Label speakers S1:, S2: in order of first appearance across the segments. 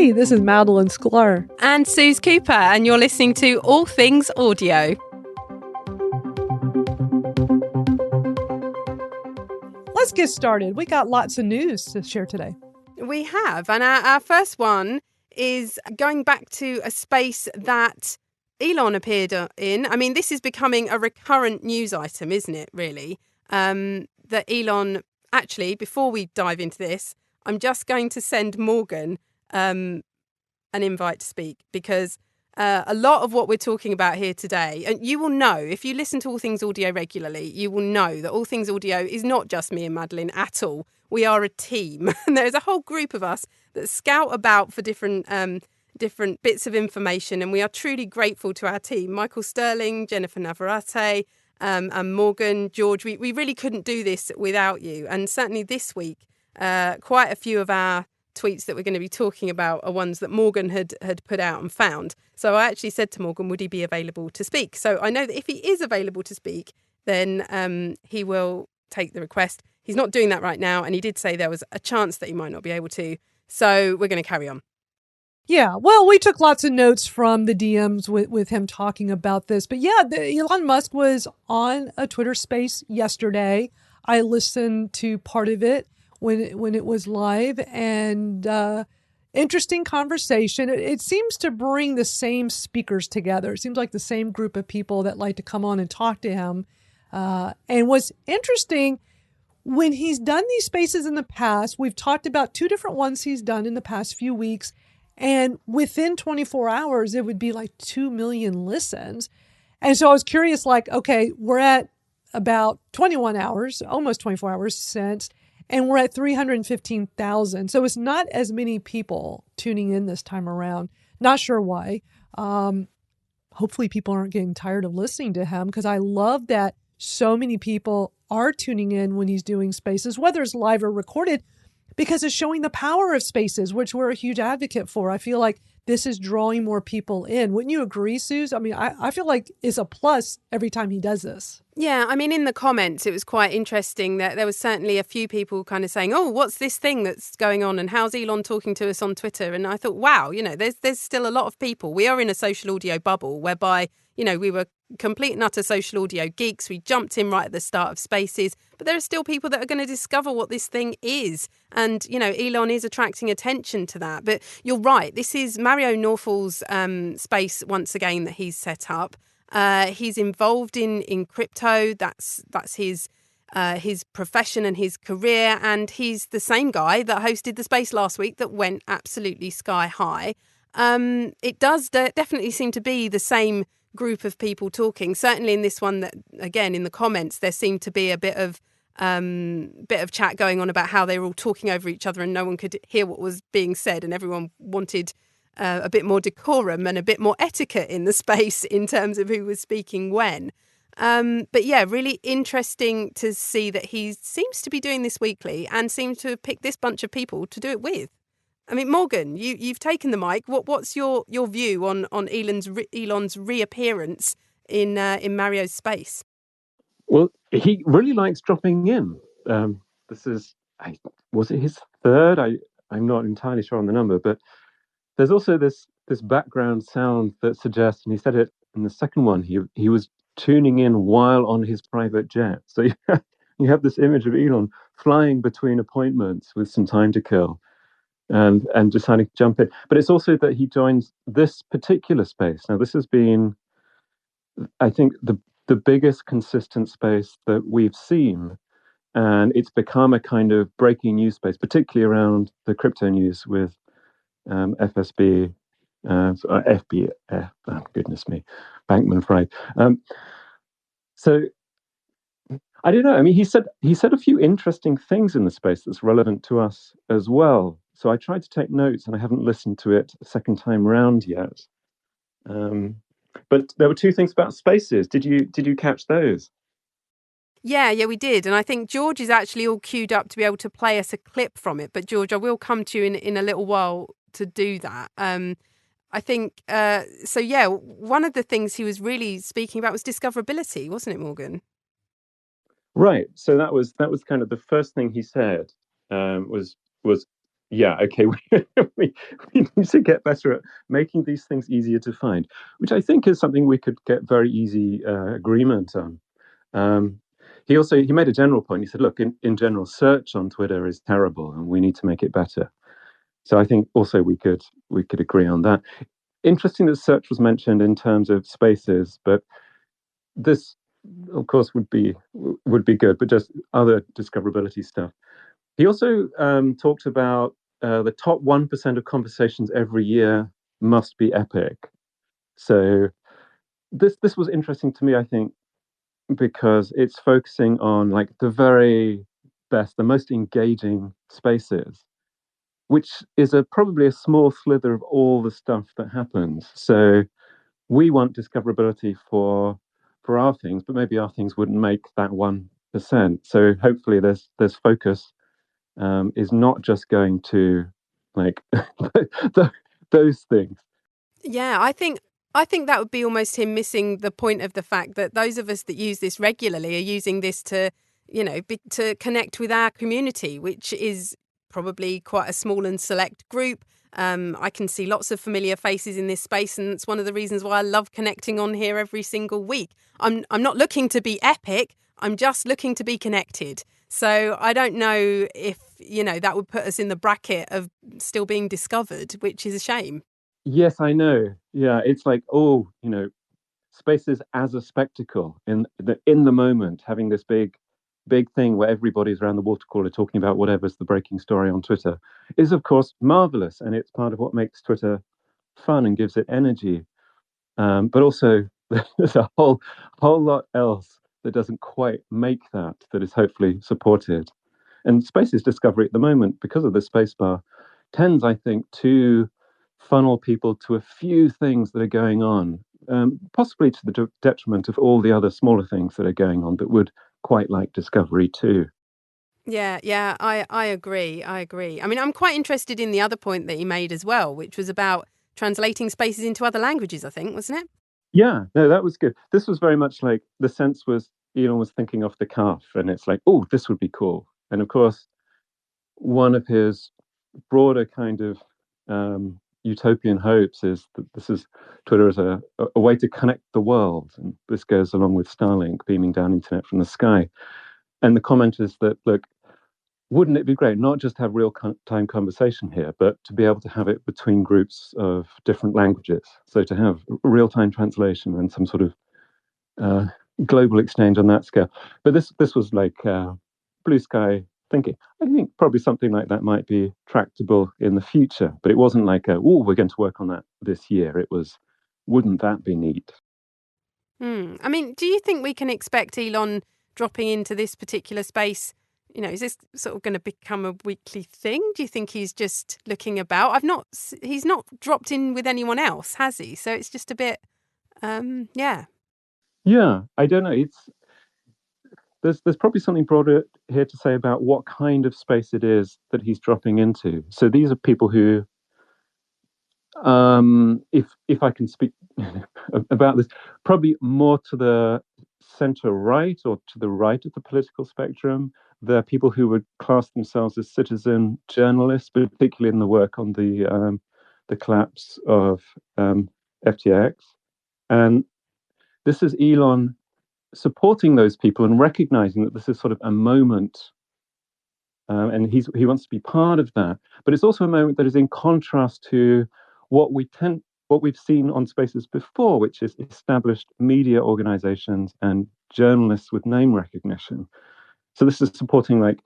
S1: Hey, this is Madeline Sklar.
S2: And Suze Cooper, and you're listening to All Things Audio.
S1: Let's get started. We got lots of news to share today.
S2: We have, and our first one is going back to a space that Elon appeared in. I mean, this is becoming a recurrent news item, isn't it, really? That Elon, actually, before we dive into this, I'm just going to send Morgan an invite to speak, because a lot of what we're talking about here today, and you will know, if you listen to All Things Audio regularly, you will know that All Things Audio is not just me and Madeline at all. We are a team, and there's a whole group of us that scout about for different bits of information, and we are truly grateful to our team. Michael Sterling, Jennifer Navarrete, and Morgan, George. We really couldn't do this without you, and certainly this week, quite a few of our tweets that we're going to be talking about are ones that Morgan had put out and found. So I actually said to Morgan, would he be available to speak? So I know that if he is available to speak, then he will take the request. He's not doing that right now, and he did say there was a chance that he might not be able to. So we're going to carry on.
S1: Yeah, well, we took lots of notes from the DMs with him talking about this. But yeah, Elon Musk was on a Twitter space yesterday. I listened to part of it when it was live, and interesting conversation. It seems to bring the same speakers together. It seems like the same group of people that like to come on and talk to him. And what's interesting, when he's done these spaces in the past, we've talked about two different ones he's done in the past few weeks, and within 24 hours, it would be like 2 million listens. And so I was curious, like, okay, we're at about 21 hours, almost 24 hours since, and we're at 315,000. So it's not as many people tuning in this time around. Not sure why. Hopefully people aren't getting tired of listening to him, because I love that so many people are tuning in when he's doing spaces, whether it's live or recorded, because it's showing the power of spaces, which we're a huge advocate for. I feel like this is drawing more people in. Wouldn't you agree, Suze? I mean, I feel like it's a plus every time he does this.
S2: Yeah, I mean, in the comments, it was quite interesting that there was certainly a few people kind of saying, oh, what's this thing that's going on? And how's Elon talking to us on Twitter? And I thought, wow, there's still a lot of people. We are in a social audio bubble whereby, we were complete and utter social audio geeks. We jumped in right at the start of spaces, but there are still people that are going to discover what this thing is. And, Elon is attracting attention to that. But you're right. This is Mario Norfol's space once again that he's set up. He's involved in crypto. That's his profession and his career. And he's the same guy that hosted the space last week that went absolutely sky high. It does definitely seem to be the same group of people talking. Certainly in this one, that again in the comments there seemed to be a bit of chat going on about how they were all talking over each other and no one could hear what was being said, and everyone wanted a bit more decorum and a bit more etiquette in the space in terms of who was speaking when. But yeah, really interesting to see that he seems to be doing this weekly and seems to have picked this bunch of people to do it with. I mean, Morgan, you've taken the mic. What's your view on Elon's reappearance in Mario's space?
S3: Well, he really likes dropping in. Was it his third? I'm not entirely sure on the number, but there's also this background sound that suggests, and he said it in the second one, he was tuning in while on his private jet. So you have this image of Elon flying between appointments with some time to kill. And deciding to jump in. But it's also that he joins this particular space. Now, this has been, I think, the biggest consistent space that we've seen. And it's become a kind of breaking news space, particularly around the crypto news with FSB, FBF, oh, goodness me, Bankman-Fried. So I don't know. I mean, he said a few interesting things in the space that's relevant to us as well. So I tried to take notes, and I haven't listened to it a second time round yet. But there were two things about spaces. Did you catch those?
S2: Yeah, we did. And I think George is actually all queued up to be able to play us a clip from it. But George, I will come to you in a little while to do that. I think, so yeah, one of the things he was really speaking about was discoverability, wasn't it, Morgan?
S3: Right. So that was kind of the first thing he said, was Yeah, okay. We, we need to get better at making these things easier to find, which I think is something we could get very easy agreement on. Um, he made a general point. He said, "Look, in general, search on Twitter is terrible, and we need to make it better." So I think also we could agree on that. Interesting that search was mentioned in terms of spaces, but this, of course, would be good, but just other discoverability stuff. He also talked about the top 1% of conversations every year must be epic. So this was interesting to me, I think, because it's focusing on like the very best, the most engaging spaces, which is probably a small slither of all the stuff that happens. So we want discoverability for our things, but maybe our things wouldn't make that 1%. So hopefully there's focus is not just going to like those things.
S2: Yeah, I think that would be almost him missing the point of the fact that those of us that use this regularly are using this to, to connect with our community, which is probably quite a small and select group. I can see lots of familiar faces in this space, and it's one of the reasons why I love connecting on here every single week. I'm not looking to be epic. I'm just looking to be connected. So I don't know if, that would put us in the bracket of still being discovered, which is a shame.
S3: Yes, I know. Yeah, it's like, oh, spaces as a spectacle in the moment, having this big thing where everybody's around the water cooler talking about whatever's the breaking story on Twitter is of course marvelous, and it's part of what makes Twitter fun and gives it energy. But also, there's a whole lot else that doesn't quite make that is hopefully supported. And Spaces Discovery at the moment, because of the spacebar, tends, I think, to funnel people to a few things that are going on, possibly to the detriment of all the other smaller things that are going on that would quite like Discovery too.
S2: Yeah, I agree. I agree. I mean, I'm quite interested in the other point that he made as well, which was about translating spaces into other languages, I think, wasn't it?
S3: Yeah, no, that was good. This was very much like the sense was Elon was thinking off the cuff, and it's like, oh, this would be cool. And of course, one of his broader kind of utopian hopes is that this is Twitter as a way to connect the world, and this goes along with Starlink beaming down internet from the sky. And the comment is that, look, wouldn't it be great not just to have real time conversation here, but to be able to have it between groups of different languages? So to have real time translation and some sort of uh, global exchange on that scale. But this was like blue sky thinking. I think probably something like that might be tractable in the future, but it wasn't like, oh, we're going to work on that this year. It was, wouldn't that be neat?
S2: I mean, do you think we can expect Elon dropping into this particular space? Is this sort of going to become a weekly thing? Do you think he's just looking about? He's not dropped in with anyone else, has he? So it's just a bit, yeah.
S3: Yeah, I don't know. There's probably something broader here to say about what kind of space it is that he's dropping into. So these are people who, if I can speak about this, probably more to the center right or to the right of the political spectrum. There are people who would class themselves as citizen journalists, but particularly in the work on the collapse of FTX. And this is Elon supporting those people and recognizing that this is sort of a moment, and he wants to be part of that. But it's also a moment that is in contrast to what we've seen on Spaces before, which is established media organizations and journalists with name recognition. So this is supporting like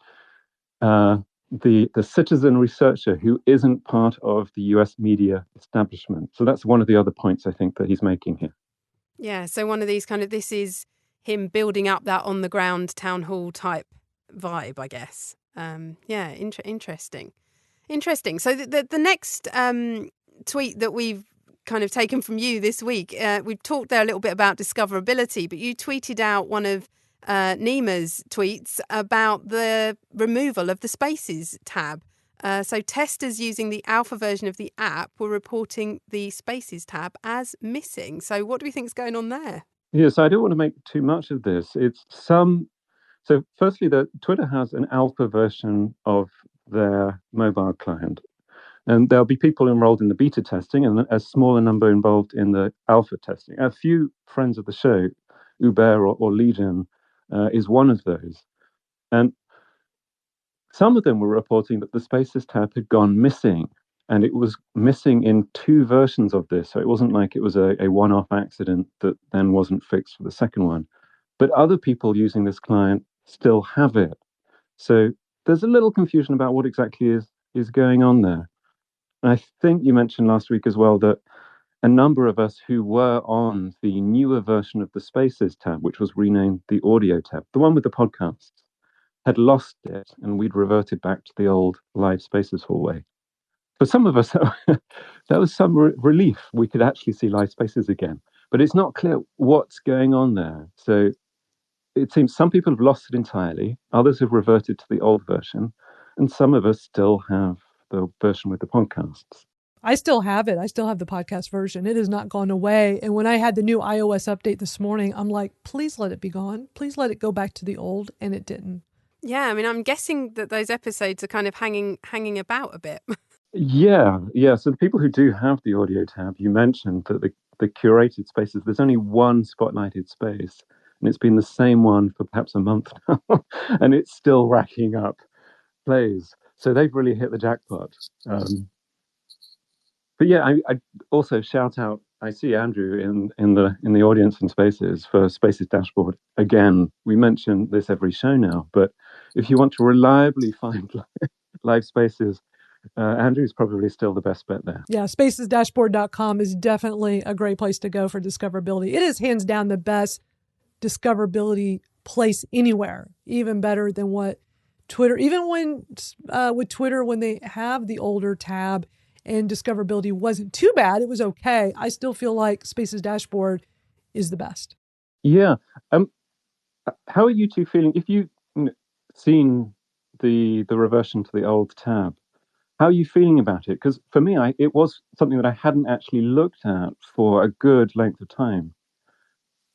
S3: uh, the citizen researcher who isn't part of the US media establishment. So that's one of the other points I think that he's making here.
S2: Yeah, so one of these this is him building up that on the ground town hall type vibe, I guess. Yeah, interesting. Interesting. So the next tweet that we've kind of taken from you this week, we've talked there a little bit about discoverability, but you tweeted out one of Nima's tweets about the removal of the Spaces tab. So testers using the alpha version of the app were reporting the Spaces tab as missing. So what do we think is going on there?
S3: Yes, I don't want to make too much of this. It's so firstly, the Twitter has an alpha version of their mobile client. And there'll be people enrolled in the beta testing and a smaller number involved in the alpha testing. A few friends of the show, Uber or Legion, is one of those. And some of them were reporting that the Spaces tab had gone missing, and it was missing in two versions of this. So it wasn't like it was a one-off accident that then wasn't fixed for the second one. But other people using this client still have it. So there's a little confusion about what exactly is going on there. And I think you mentioned last week as well that a number of us who were on the newer version of the Spaces tab, which was renamed the Audio tab, the one with the podcasts, had lost it, and we'd reverted back to the old Live Spaces hallway. For some of us, that was some relief. We could actually see Live Spaces again. But it's not clear what's going on there. So it seems some people have lost it entirely, others have reverted to the old version, and some of us still have the version with the podcasts.
S1: I still have it. I still have the podcast version. It has not gone away. And when I had the new iOS update this morning, I'm like, please let it be gone. Please let it go back to the old. And it didn't.
S2: Yeah, I mean, I'm guessing that those episodes are kind of hanging about a bit.
S3: Yeah. So the people who do have the audio tab, you mentioned that the curated spaces, there's only one spotlighted space, and it's been the same one for perhaps a month now, and it's still racking up plays. So they've really hit the jackpot. But yeah, I also shout out. I see Andrew in the audience in Spaces for Spaces Dashboard. Again, we mention this every show now, but if you want to reliably find live spaces, Andrew's probably still the best bet there.
S1: Yeah, spacesdashboard.com is definitely a great place to go for discoverability. It is hands down the best discoverability place anywhere, even better than what Twitter, even when with Twitter, when they have the older tab and discoverability wasn't too bad, it was okay. I still feel like Spaces Dashboard is the best.
S3: Yeah. How are you two feeling? If you've seen the reversion to the old tab, how are you feeling about it? Because for me, it was something that I hadn't actually looked at for a good length of time.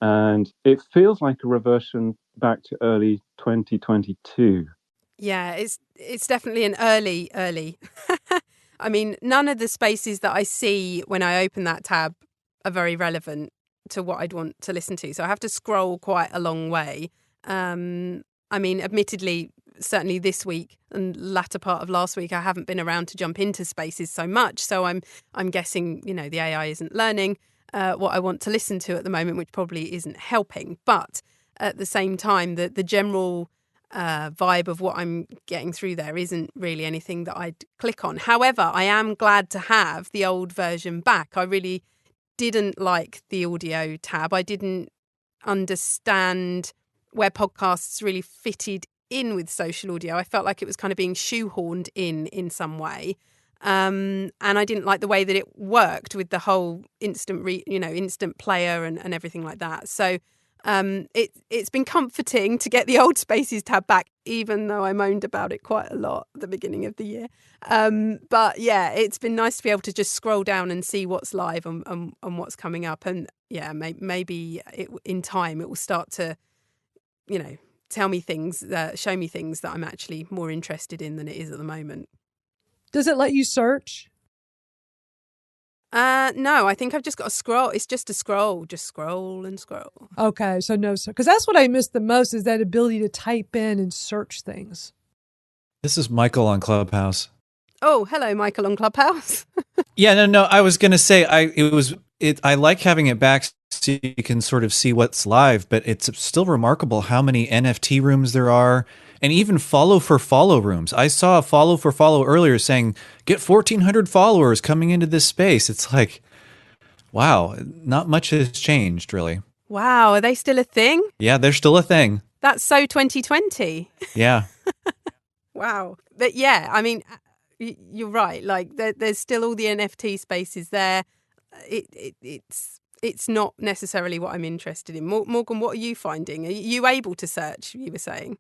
S3: And it feels like a reversion back to early 2022.
S2: Yeah, it's definitely an early. I mean, none of the spaces that I see when I open that tab are very relevant to what I'd want to listen to. So I have to scroll quite a long way. I mean, admittedly, certainly this week and latter part of last week, I haven't been around to jump into spaces so much. So I'm guessing, the AI isn't learning what I want to listen to at the moment, which probably isn't helping. But at the same time, the general vibe of what I'm getting through there isn't really anything that I'd click on. However, I am glad to have the old version back. I really didn't like the audio tab. I didn't understand where podcasts really fitted in with social audio. I felt like it was kind of being shoehorned in some way. And I didn't like the way that it worked with the whole instant player and everything like that. So it's been comforting to get the old Spaces tab back, even though I moaned about it quite a lot at the beginning of the year. But yeah, it's been nice to be able to just scroll down and see what's live and what's coming up. And yeah, maybe in time it will start to, tell me things, show me things that I'm actually more interested in than it is at the moment.
S1: Does it let you search?
S2: No, I think I've just got to scroll. It's just a scroll, just scroll and scroll.
S1: Okay, so no, because that's what I miss the most is that ability to type in and search things.
S4: This is Michael on Clubhouse.
S2: Oh, hello, Michael on Clubhouse.
S4: Yeah, no, I was gonna say I like having it back so you can sort of see what's live, but it's still remarkable how many NFT rooms there are, and even follow for follow rooms. I saw a follow for follow earlier saying get 1,400 followers coming into this space. It's like, wow, not much has changed really.
S2: Wow, are they still a thing?
S4: Yeah, they're still a thing.
S2: That's so 2020.
S4: Yeah.
S2: Wow. But yeah, I mean, you're right. Like there's still all the NFT spaces there. It's not necessarily what I'm interested in. Morgan, what are you finding? Are you able to search? You were saying.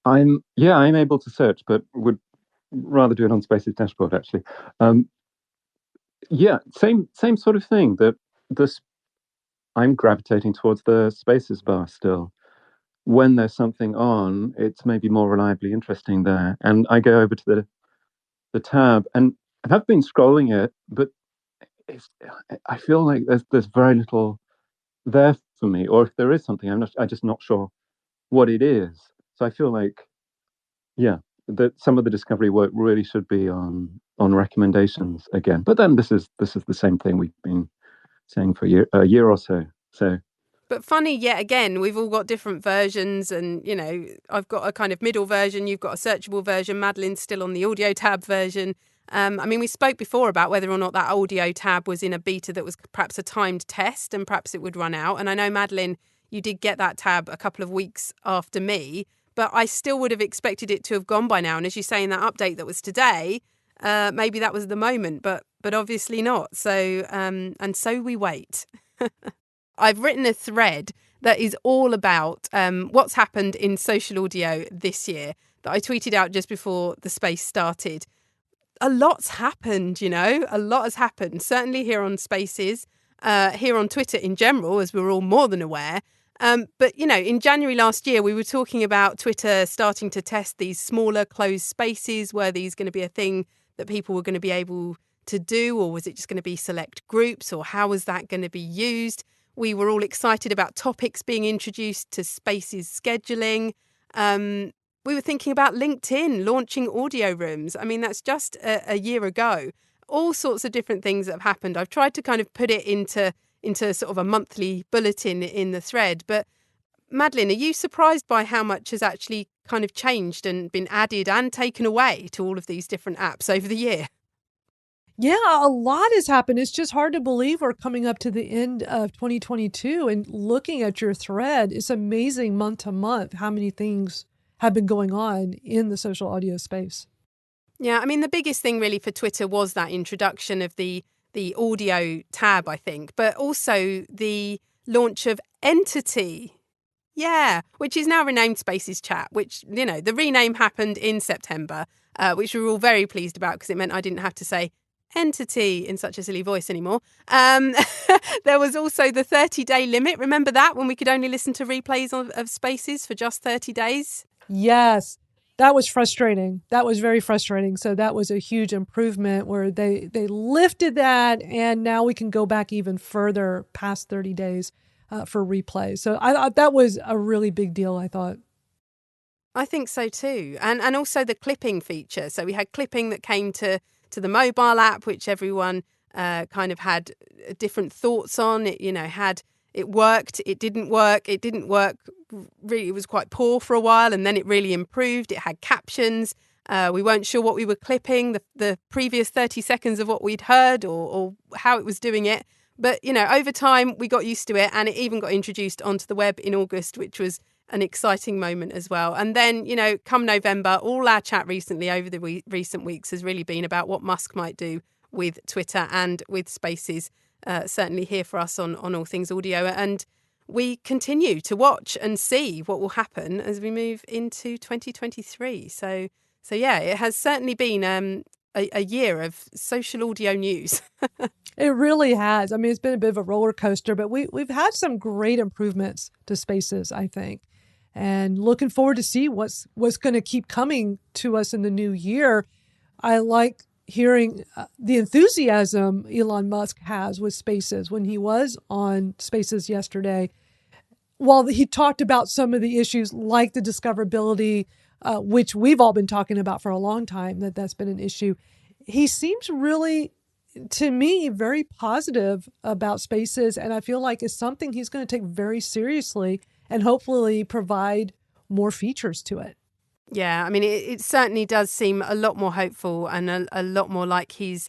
S3: I'm able to search, but would rather do it on Spaces Dashboard actually. Same sort of thing. I'm gravitating towards the Spaces bar still. When there's something on, it's maybe more reliably interesting there, and I go over to the tab, and I've been scrolling it, but I feel like there's very little there for me, or if there is something, I'm just not sure what it is. So I feel like, yeah, that some of the discovery work really should be on recommendations again. But then this is the same thing we've been saying for a year or so. So
S2: But funny, yet again, we've all got different versions, and I've got a kind of middle version. You've got a searchable version. Madeline's still on the audio tab version. I mean, we spoke before about whether or not that audio tab was in a beta that was perhaps a timed test, and perhaps it would run out. And I know, Madeline, you did get that tab a couple of weeks after me, but I still would have expected it to have gone by now. And as you say in that update that was today, maybe that was the moment, but obviously not. So and so we wait. I've written a thread that is all about what's happened in social audio this year that I tweeted out just before the space started. A lot's happened, a lot has happened, certainly here on Spaces, here on Twitter in general, as we're all more than aware. But, in January last year, we were talking about Twitter starting to test these smaller closed spaces. Were these going to be a thing that people were going to be able to do, or was it just going to be select groups, or how was that going to be used? We were all excited about topics being introduced to Spaces scheduling. We were thinking about LinkedIn launching audio rooms. I mean, that's just a year ago. All sorts of different things that have happened. I've tried to kind of put it into sort of a monthly bulletin in the thread. But Madeline, are you surprised by how much has actually kind of changed and been added and taken away to all of these different apps over the year?
S1: Yeah, a lot has happened. It's just hard to believe we're coming up to the end of 2022, and looking at your thread, it's amazing month to month how many things have been going on in the social audio space.
S2: Yeah, I mean, the biggest thing really for Twitter was that introduction of the audio tab, I think, but also the launch of Entity. Yeah, which is now renamed Spaces Chat, which, the rename happened in September, which we were all very pleased about because it meant I didn't have to say Entity in such a silly voice anymore. There was also the 30-day limit. Remember that, when we could only listen to replays of Spaces for just 30 days?
S1: Yes, that was frustrating. That was very frustrating. So that was a huge improvement where they lifted that, and now we can go back even further past 30 days for replay. So I thought that was a really big deal, I thought.
S2: I think so too. And also the clipping feature. So we had clipping that came to the mobile app, which everyone kind of had different thoughts on. It worked, it didn't work, really, it was quite poor for a while, and then it really improved. It had captions. We weren't sure what we were clipping, the previous 30 seconds of what we'd heard or how it was doing it. But, over time, we got used to it, and it even got introduced onto the web in August, which was an exciting moment as well. And then, come November, all our chat recently over the recent weeks has really been about what Musk might do with Twitter and with Spaces, certainly here for us on All Things Audio. And we continue to watch and see what will happen as we move into 2023. So yeah, it has certainly been a year of social audio news.
S1: It really has. I mean, it's been a bit of a roller coaster, but we've had some great improvements to Spaces, I think. And looking forward to see what's going to keep coming to us in the new year. I like hearing the enthusiasm Elon Musk has with Spaces. When he was on Spaces yesterday, while he talked about some of the issues like the discoverability, which we've all been talking about for a long time, that's been an issue, he seems really, to me, very positive about Spaces. And I feel like it's something he's going to take very seriously and hopefully provide more features to it.
S2: Yeah, I mean, it certainly does seem a lot more hopeful and a lot more like his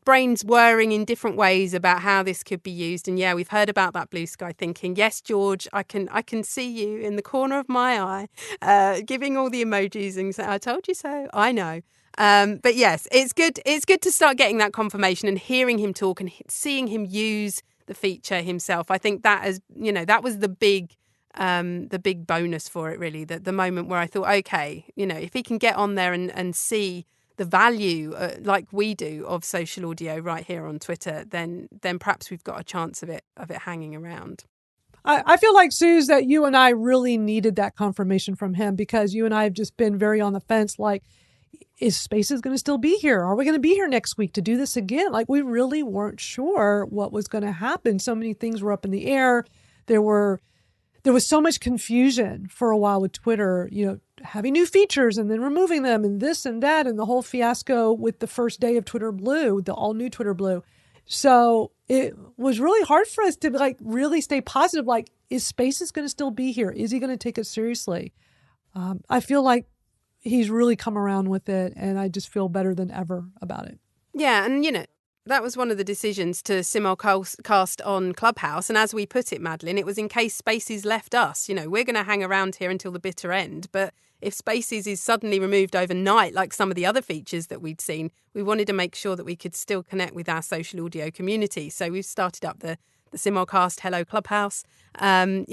S2: brain's whirring in different ways about how this could be used. And yeah, we've heard about that blue sky thinking. Yes, George, I can see you in the corner of my eye, giving all the emojis and saying, "I told you so." I know. But yes, it's good. It's good to start getting that confirmation and hearing him talk and seeing him use the feature himself. I think that that was the big bonus for it, really. The moment where I thought, okay, if he can get on there and see the value, like we do, of social audio right here on Twitter, then perhaps we've got a chance of it hanging around.
S1: I feel like, Suze, that you and I really needed that confirmation from him, because you and I have just been very on the fence. Like, is Spaces going to still be here? Are we going to be here next week to do this again? Like, we really weren't sure what was going to happen. So many things were up in the air. There was so much confusion for a while with Twitter, having new features and then removing them and this and that, and the whole fiasco with the first day of Twitter Blue, the all new Twitter Blue. So it was really hard for us to really stay positive. Like, is Spaces going to still be here? Is he going to take it seriously? I feel like he's really come around with it, and I just feel better than ever about it.
S2: Yeah, and that was one of the decisions to simulcast on Clubhouse. And as we put it, Madeline, it was in case Spaces left us. We're going to hang around here until the bitter end. But if Spaces is suddenly removed overnight, like some of the other features that we'd seen, we wanted to make sure that we could still connect with our social audio community. So we've started up the simulcast Hello Clubhouse, and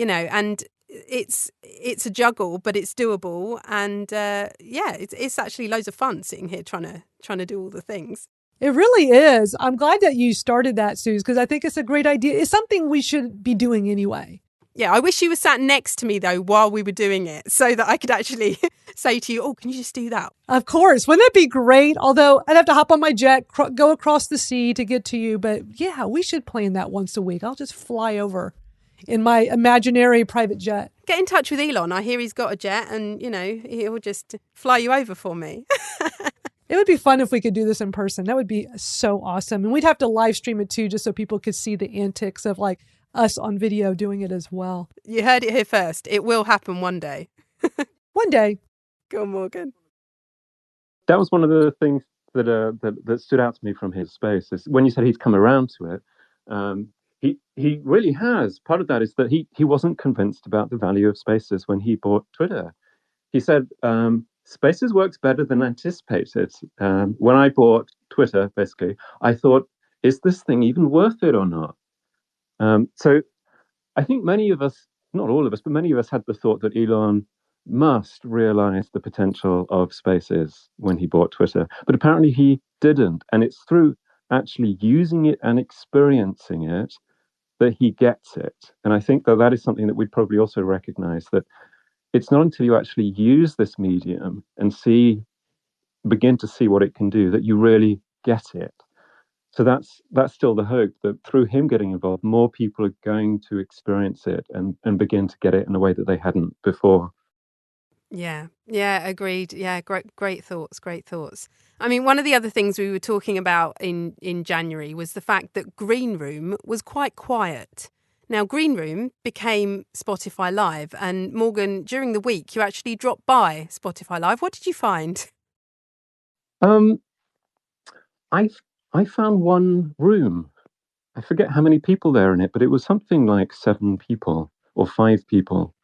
S2: it's a juggle, but it's doable. And it's actually loads of fun sitting here trying to do all the things.
S1: It really is. I'm glad that you started that, Suze, because I think it's a great idea. It's something we should be doing anyway.
S2: Yeah, I wish you were sat next to me, though, while we were doing it, so that I could actually say to you, oh, can you just do that?
S1: Of course. Wouldn't that be great? Although I'd have to hop on my jet, go across the sea to get to you. But yeah, we should plan that once a week. I'll just fly over in my imaginary private jet.
S2: Get in touch with Elon. I hear he's got a jet and, he'll just fly you over for me.
S1: It would be fun if we could do this in person. That would be so awesome. And we'd have to live stream it too, just so people could see the antics of us on video doing it as well.
S2: You heard it here first. It will happen one day.
S1: One day.
S2: Go on, Morgan.
S3: That was one of the things that stood out to me from his space. Is when you said he's come around to it, he really has. Part of that is that he wasn't convinced about the value of Spaces when he bought Twitter. He said, Spaces works better than anticipated. When I bought Twitter, basically, I thought, is this thing even worth it or not? So I think many of us, not all of us, but many of us had the thought that Elon must realize the potential of Spaces when he bought Twitter. But apparently he didn't. And it's through actually using it and experiencing it that he gets it. And I think that is something that we'd probably also recognize, that it's not until you actually use this medium and begin to see what it can do that you really get it. So that's still the hope, that through him getting involved, more people are going to experience it and begin to get it in a way that they hadn't before.
S2: Yeah, agreed. Yeah, great thoughts. I mean, one of the other things we were talking about in January was the fact that Green Room was quite quiet. Now, Green Room became Spotify Live, and Morgan, during the week, you actually dropped by Spotify Live. What did you find?
S3: I found one room. I forget how many people there in it, but it was something like 7 people or 5 people.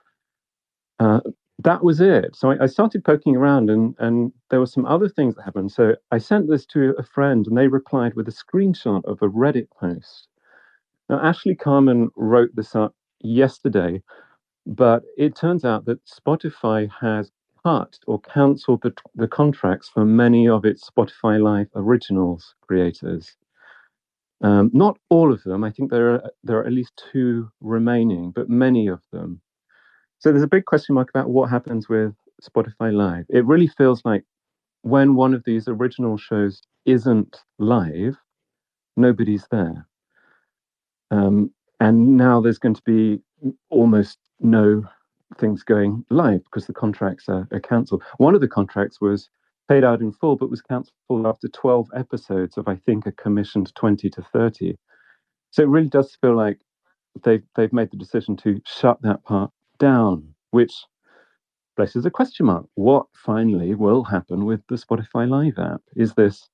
S3: That was it. So I started poking around, and there were some other things that happened. So I sent this to a friend, and they replied with a screenshot of a Reddit post. Now, Ashley Carmen wrote this up yesterday, but it turns out that Spotify has cut or cancelled the contracts for many of its Spotify Live originals creators. Not all of them. I think there are at least 2 remaining, but many of them. So there's a big question mark about what happens with Spotify Live. It really feels like when one of these original shows isn't live, nobody's there. And now there's going to be almost no things going live because the contracts are cancelled. One of the contracts was paid out in full, but was cancelled after 12 episodes of, I think, a commissioned 20 to 30. So it really does feel like they've made the decision to shut that part down, which places a question mark. What finally will happen with the Spotify Live app? Is this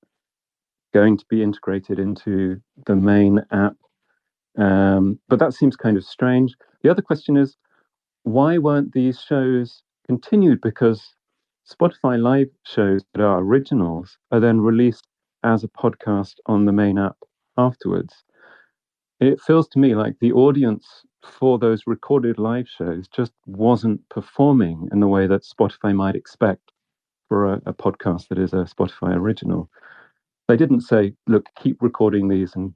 S3: going to be integrated into the main app? But that seems kind of strange. The other question is, why weren't these shows continued? Because Spotify Live shows that are originals are then released as a podcast on the main app afterwards. It feels to me like the audience for those recorded live shows just wasn't performing in the way that Spotify might expect for a podcast that is a Spotify original. They didn't say, look, keep recording these and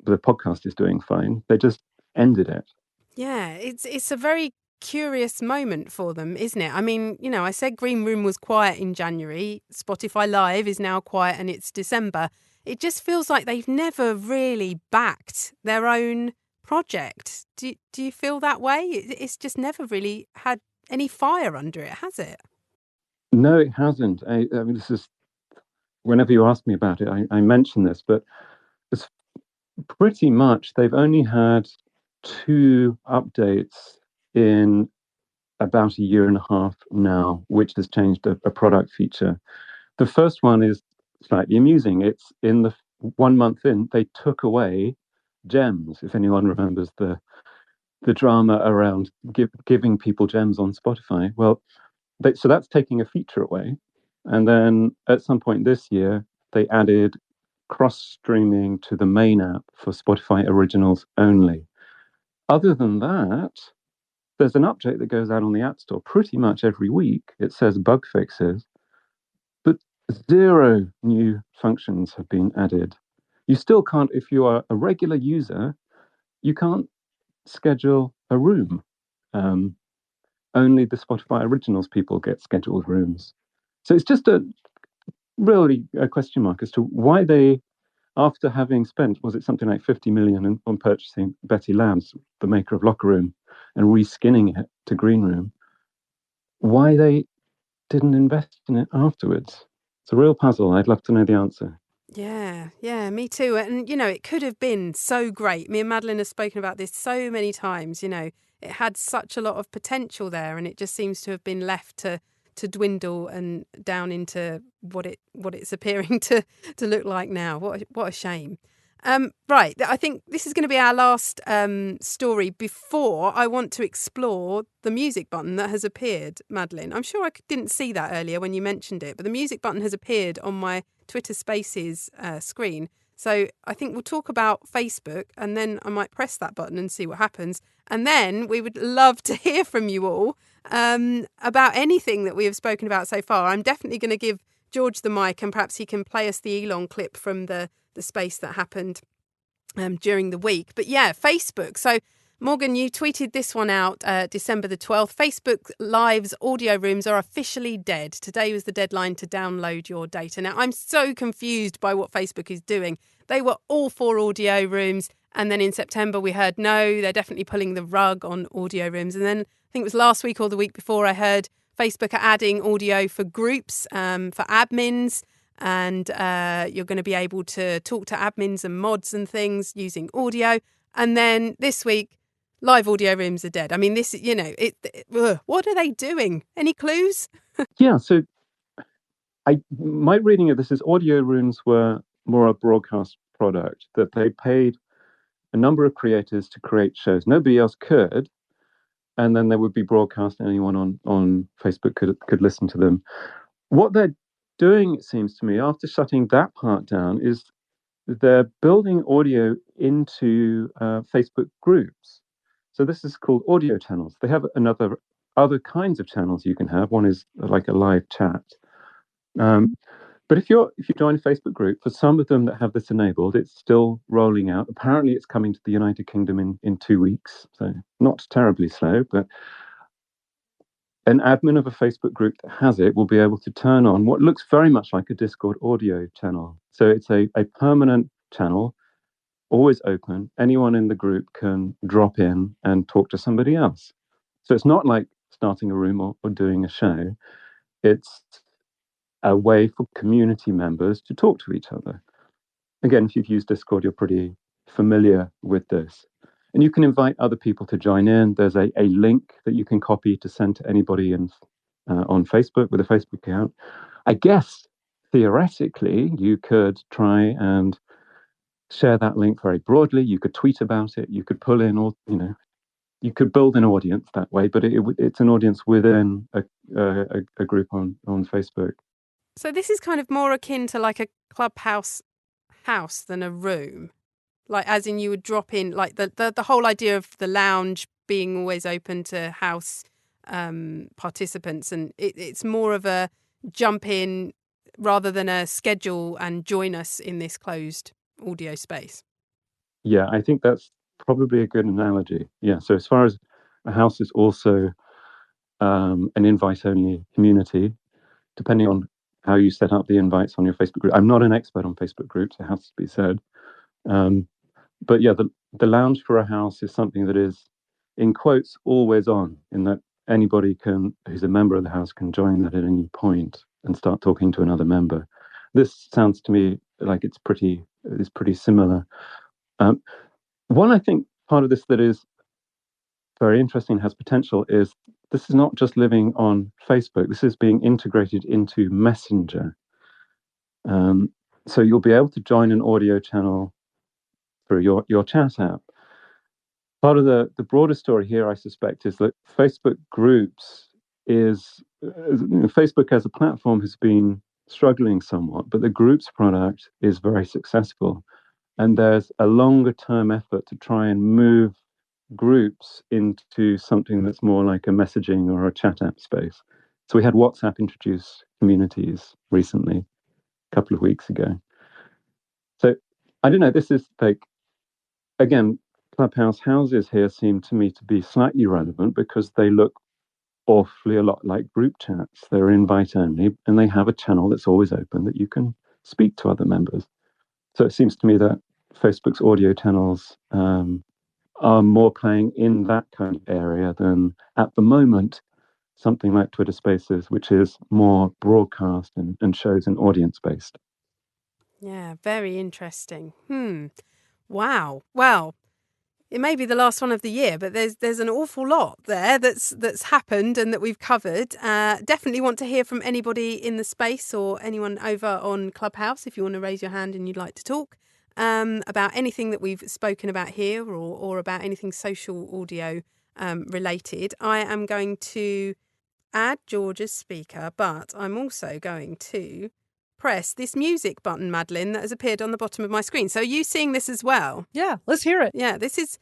S3: the podcast is doing fine. They just ended it.
S2: Yeah, it's a very curious moment for them, isn't it? I mean, you know, I said Green Room was quiet in January. Spotify Live is now quiet and it's December. It just feels like they've never really backed their own project. Do you feel that way? It's just never really had any fire under it, has it?
S3: No, it hasn't. I mean, this is whenever you ask me about it, I mention this, but it's pretty much they've only had two updates in about a year and a half now, which has changed a product feature. The first one is slightly amusing. It's in the 1 month in, they took away gems. If anyone remembers the drama around giving people gems on Spotify, well, so that's taking a feature away. And then at some point this year, they added cross streaming to the main app for Spotify originals only. Other than that, there's an update that goes out on the App Store pretty much every week. It says bug fixes, but zero new functions have been added. You still can't, if you are a regular user, you can't schedule a room. Only the Spotify originals people get scheduled rooms. So it's just really a question mark as to why they, after having spent, was it something like 50 million on purchasing Betty Labs, the maker of Locker Room, and reskinning it to Green Room, why they didn't invest in it afterwards. It's a real puzzle. I'd love to know the answer.
S2: Yeah, me too. And, you know, it could have been so great. Me and Madeline have spoken about this so many times. You know, it had such a lot of potential there, and it just seems to have been left to dwindle and down into what it's appearing to look like now. What a shame. Right, I think this is going to be our last story before I want to explore the music button that has appeared, Madeline. I'm sure I didn't see that earlier when you mentioned it, but the music button has appeared on my Twitter Spaces screen. So I think we'll talk about Facebook, and then I might press that button and see what happens. And then we would love to hear from you all about anything that we have spoken about so far. I'm definitely going to give George the mic, and perhaps he can play us the Elon clip from the space that happened during the week. But yeah, Facebook. So Morgan, you tweeted this one out December the 12th. Facebook Live's audio rooms are officially dead. Today was the deadline to download your data. Now, I'm so confused by what Facebook is doing. They were all for audio rooms. And then in September, we heard, no, they're definitely pulling the rug on audio rooms. And then I think it was last week or the week before, I heard Facebook are adding audio for groups, for admins. And you're going to be able to talk to admins and mods and things using audio. And then this week, live audio rooms are dead. I mean, this, you know, what are they doing? Any clues?
S3: Yeah, so my reading of this is audio rooms were more a broadcast product, that they paid a number of creators to create shows. Nobody else could. And then they would be broadcast, and anyone on Facebook could listen to them. What they're doing, it seems to me, after shutting that part down, is they're building audio into Facebook groups. So this is called audio channels. They have other kinds of channels you can have. One is like a live chat. But if you join a Facebook group, for some of them that have this enabled, it's still rolling out. Apparently, it's coming to the United Kingdom in 2 weeks, so not terribly slow, but an admin of a Facebook group that has it will be able to turn on what looks very much like a Discord audio channel. So it's a permanent channel, always open. Anyone in the group can drop in and talk to somebody else. So it's not like starting a room or doing a show. It's a way for community members to talk to each other. Again, if you've used Discord, you're pretty familiar with this. And you can invite other people to join in. There's a link that you can copy to send to anybody on Facebook with a Facebook account. I guess, theoretically, you could try and share that link very broadly. You could tweet about it. You could pull in all, you could build an audience that way, but it's an audience within a group on Facebook.
S2: So this is kind of more akin to like a clubhouse house than a room. Like, as in you would drop in, like the whole idea of the lounge being always open to house participants. And it's more of a jump in rather than a schedule and join us in this closed audio space.
S3: Yeah, I think that's probably a good analogy. Yeah, so as far as A house is also an invite-only community, depending on how you set up the invites on your Facebook group. I'm not an expert on Facebook groups, it has to be said. But yeah, the lounge for a house is something that is, in quotes, always on, in that anybody who's a member of the house can join that at any point and start talking to another member. This sounds to me like it's pretty similar. One, I think, part of this that is very interesting, has potential, is this is not just living on Facebook. This is being integrated into Messenger. So you'll be able to join an audio channel through your chat app. Part of the broader story here, I suspect, is that Facebook groups Facebook as a platform has been struggling somewhat, but the groups product is very successful. And there's a longer term effort to try and move groups into something that's more like a messaging or a chat app space. So we had WhatsApp introduce communities recently, a couple of weeks ago. So I don't know, this is like, again, Clubhouse houses here seem to me to be slightly relevant because they look awfully a lot like group chats. They're invite only and they have a channel that's always open that you can speak to other members. So it seems to me that Facebook's audio channels are more playing in that kind of area than, at the moment, something like Twitter Spaces, which is more broadcast and shows an audience based.
S2: Yeah, very interesting. Wow. Well, it may be the last one of the year, but there's an awful lot there that's happened and that we've covered. Definitely want to hear from anybody in the space or anyone over on Clubhouse if you want to raise your hand and you'd like to talk about anything that we've spoken about here or about anything social audio related. I am going to add George as speaker, but I'm also going to press this music button, Madeline, that has appeared on the bottom of my screen. So are you seeing this as well?
S1: Yeah, let's hear it.
S2: Yeah, this is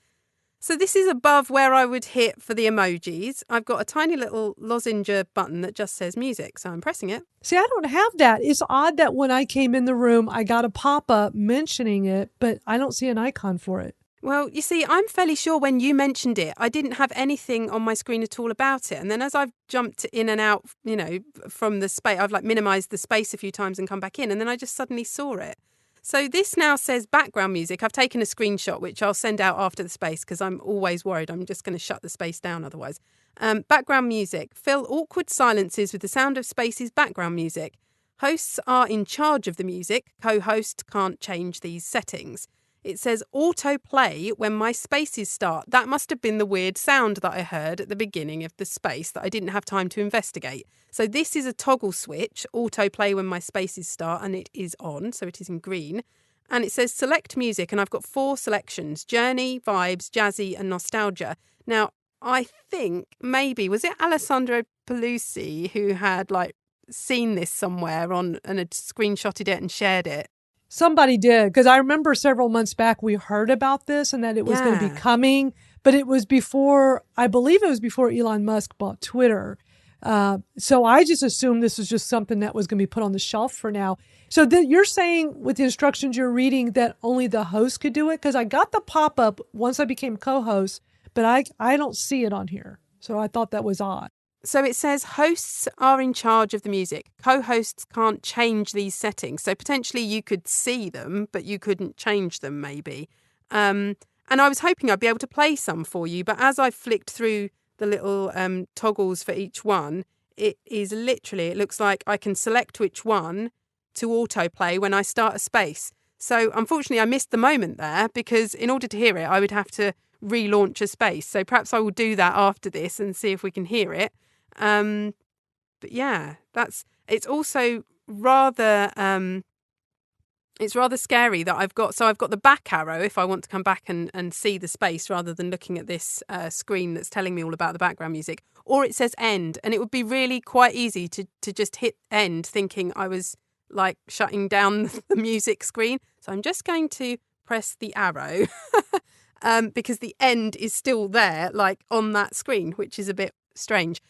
S2: above where I would hit for the emojis. I've got a tiny little lozenge button that just says music, so I'm pressing it.
S1: See, I don't have that. It's odd that when I came in the room, I got a pop-up mentioning it, but I don't see an icon for it.
S2: Well, you see, I'm fairly sure when you mentioned it, I didn't have anything on my screen at all about it. And then as I've jumped in and out, from the space, I've minimized the space a few times and come back in, and then I just suddenly saw it. So this now says background music. I've taken a screenshot, which I'll send out after the space because I'm always worried I'm just going to shut the space down otherwise. Background music. Fill awkward silences with the sound of space's background music. Hosts are in charge of the music. Co-hosts can't change these settings. It says autoplay when my spaces start. That must have been the weird sound that I heard at the beginning of the space that I didn't have time to investigate. So this is a toggle switch, autoplay when my spaces start, and it is on, so it is in green. And it says select music, and I've got 4 selections: journey, vibes, jazzy, and nostalgia. Now, I think maybe, was it Alessandro Pelusi who had seen this somewhere and had screenshotted it and shared it?
S1: Somebody did, because I remember several months back we heard about this and that it was going to be coming, but it was before, I believe it was before Elon Musk bought Twitter. So I just assumed this was just something that was going to be put on the shelf for now. So you're saying with the instructions you're reading that only the host could do it? Because I got the pop-up once I became co-host, but I don't see it on here. So I thought that was odd.
S2: So it says hosts are in charge of the music. Co-hosts can't change these settings. So potentially you could see them, but you couldn't change them maybe. And I was hoping I'd be able to play some for you. But as I flicked through the little toggles for each one, it looks like I can select which one to autoplay when I start a space. So unfortunately I missed the moment there because in order to hear it, I would have to relaunch a space. So perhaps I will do that after this and see if we can hear it. But yeah, it's also rather it's rather scary that I've got the back arrow if I want to come back and see the space rather than looking at this screen that's telling me all about the background music, or it says end, and it would be really quite easy to just hit end thinking I was shutting down the music screen. So I'm just going to press the arrow because the end is still there on that screen, which is a bit strange.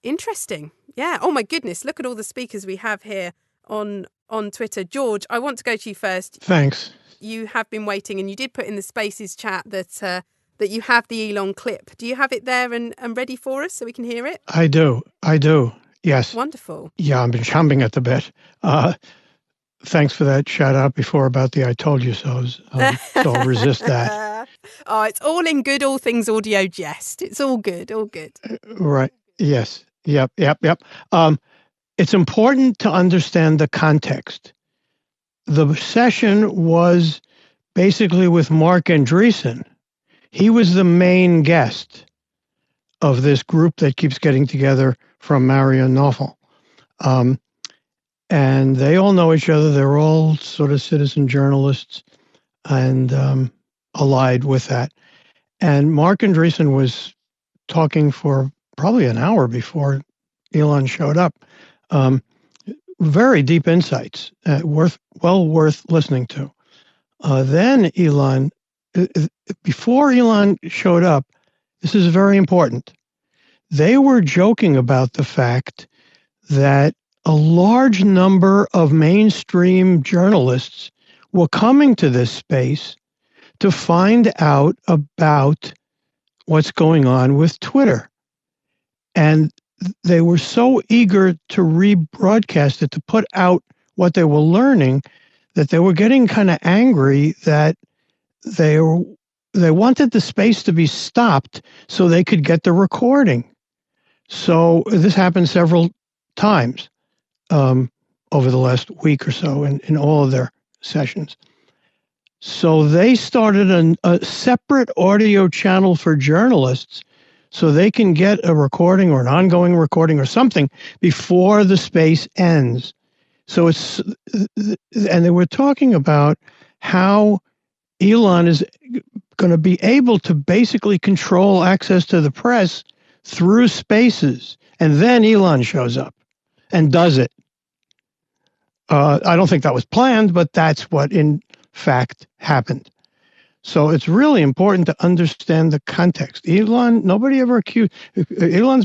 S2: Interesting. Yeah. Oh my goodness. Look at all the speakers we have here on Twitter. George, I want to go to you first.
S5: Thanks.
S2: You have been waiting and you did put in the Spaces chat that that you have the Elon clip. Do you have it there and ready for us so we can hear it?
S5: I do. Yes.
S2: Wonderful.
S5: Yeah, I've been chomping at the bit. Thanks for that shout out before about the I told you so's. So I'll resist that.
S2: Oh, it's all in good, all things audio jest. It's all good, all good.
S5: Right. Yes. Yep. It's important to understand the context. The session was basically with Mark Andreessen. He was the main guest of this group that keeps getting together from Mario Knopfel. And they all know each other. They're all sort of citizen journalists and allied with that. And Mark Andreessen was talking for probably an hour before Elon showed up. Very deep insights, worth listening to. Then Elon, before Elon showed up, this is very important. They were joking about the fact that a large number of mainstream journalists were coming to this space to find out about what's going on with Twitter. And they were so eager to rebroadcast it, to put out what they were learning, that they were getting kind of angry that they wanted the space to be stopped so they could get the recording. So this happened several times over the last week or so in all of their sessions. So they started a separate audio channel for journalists so they can get a recording or an ongoing recording or something before the space ends. So and they were talking about how Elon is going to be able to basically control access to the press through spaces. And then Elon shows up and does it. I don't think that was planned, but that's what in fact happened. So it's really important to understand the context. Elon's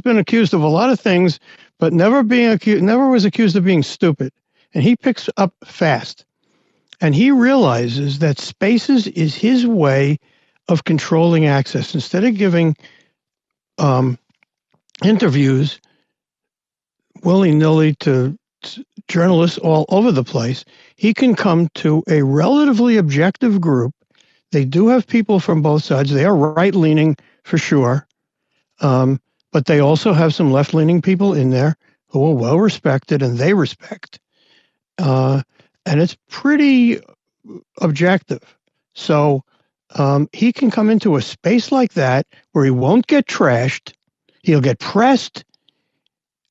S5: been accused of a lot of things, but never was accused of being stupid. And he picks up fast. And he realizes that spaces is his way of controlling access. Instead of giving interviews willy-nilly to journalists all over the place, he can come to a relatively objective group. They do have people from both sides. They are right-leaning for sure. But they also have some left-leaning people in there who are well-respected and they respect. And it's pretty objective. So he can come into a space like that where he won't get trashed. He'll get pressed,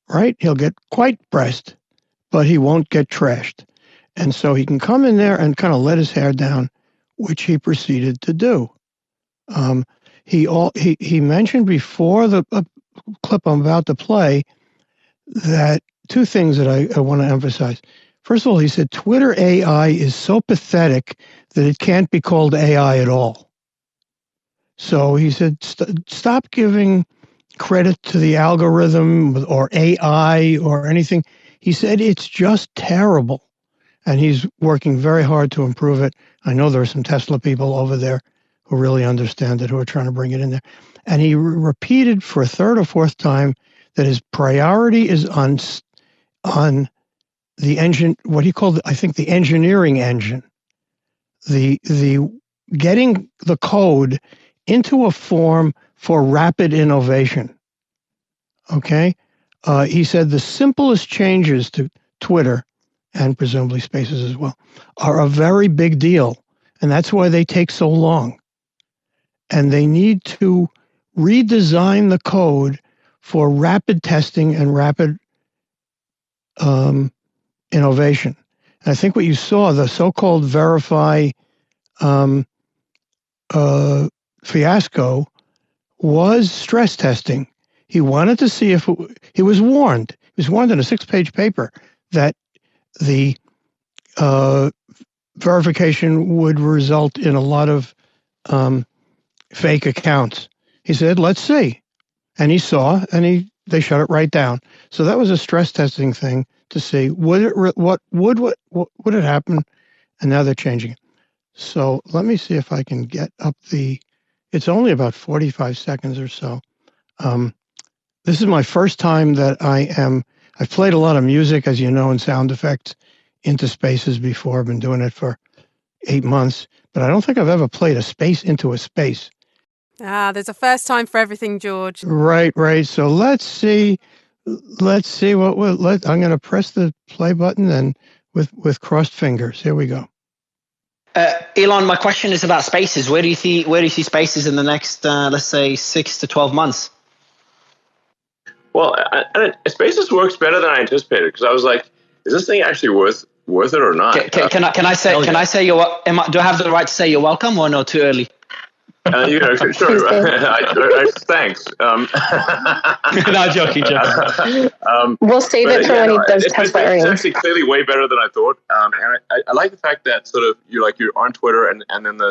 S5: right? He'll get quite pressed, but he won't get trashed. And so he can come in there and kind of let his hair down, which he proceeded to do. He mentioned before the clip I'm about to play that two things that I want to emphasize. First of all, he said Twitter AI is so pathetic that it can't be called AI at all. So he said, stop giving credit to the algorithm or AI or anything. He said it's just terrible. And he's working very hard to improve it. I know there are some Tesla people over there who really understand it, who are trying to bring it in there. And he repeated for a third or fourth time that his priority is on the engine, what he called, I think, the engineering engine, the getting the code into a form for rapid innovation. Okay? He said the simplest changes to Twitter, and presumably Spaces as well, are a very big deal. And that's why they take so long. And they need to redesign the code for rapid testing and rapid innovation. And I think what you saw, the so-called verify fiasco, was stress testing. He wanted to see if he was warned. He was warned in a 6-page paper that the verification would result in a lot of fake accounts. He said, "Let's see," and he saw, and they shut it right down. So that was a stress testing thing to see what would happen, and now they're changing it. So let me see if I can get up the It's only about 45 seconds or so. This is my first time that I've played a lot of music, as you know, and sound effects into spaces before. I've been doing it for 8 months, but I don't think I've ever played a space into a space.
S2: There's a first time for everything, George.
S5: Right. So let's see what I'm going to press the play button and with crossed fingers. Here we go.
S6: Elon, my question is about spaces. Where do you see spaces in the next, let's say, 6 to 12 months?
S7: Well, Spaces works better than I anticipated, because I was like, is this thing actually worth it or not?
S6: Can I say do I have the right to say you're welcome, or no, too early?
S7: Sure. Thanks.
S6: No, joking.
S8: We'll save it for when he does test
S7: It's actually clearly way better than I thought. And I like the fact that sort of you're on Twitter, and then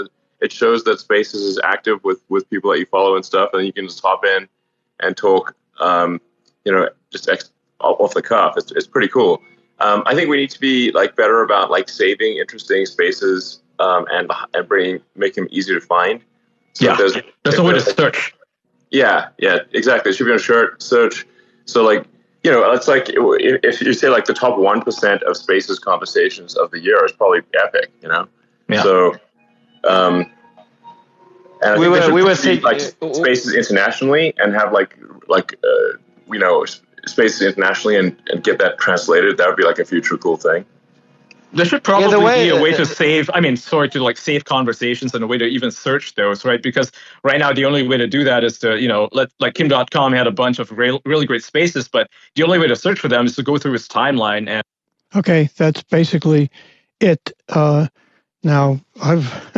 S7: it shows that Spaces is active with people that you follow and stuff, and you can just hop in and talk. Just off the cuff. It's pretty cool. I think we need to be better about saving interesting spaces and making them easier to find.
S9: So there's a way to search.
S7: Yeah, exactly. It should be on search. So it's like if you say the top 1% of Spaces conversations of the year is probably epic. Yeah. So and we were saying Spaces internationally and have Spaces internationally and get that translated. That would be a future cool thing.
S9: There should probably be a way to save conversations and a way to even search those, right? Because right now the only way to do that is to, let Kim.com had a bunch of really great spaces, but the only way to search for them is to go through his timeline. And
S5: okay, that's basically it. Now I've,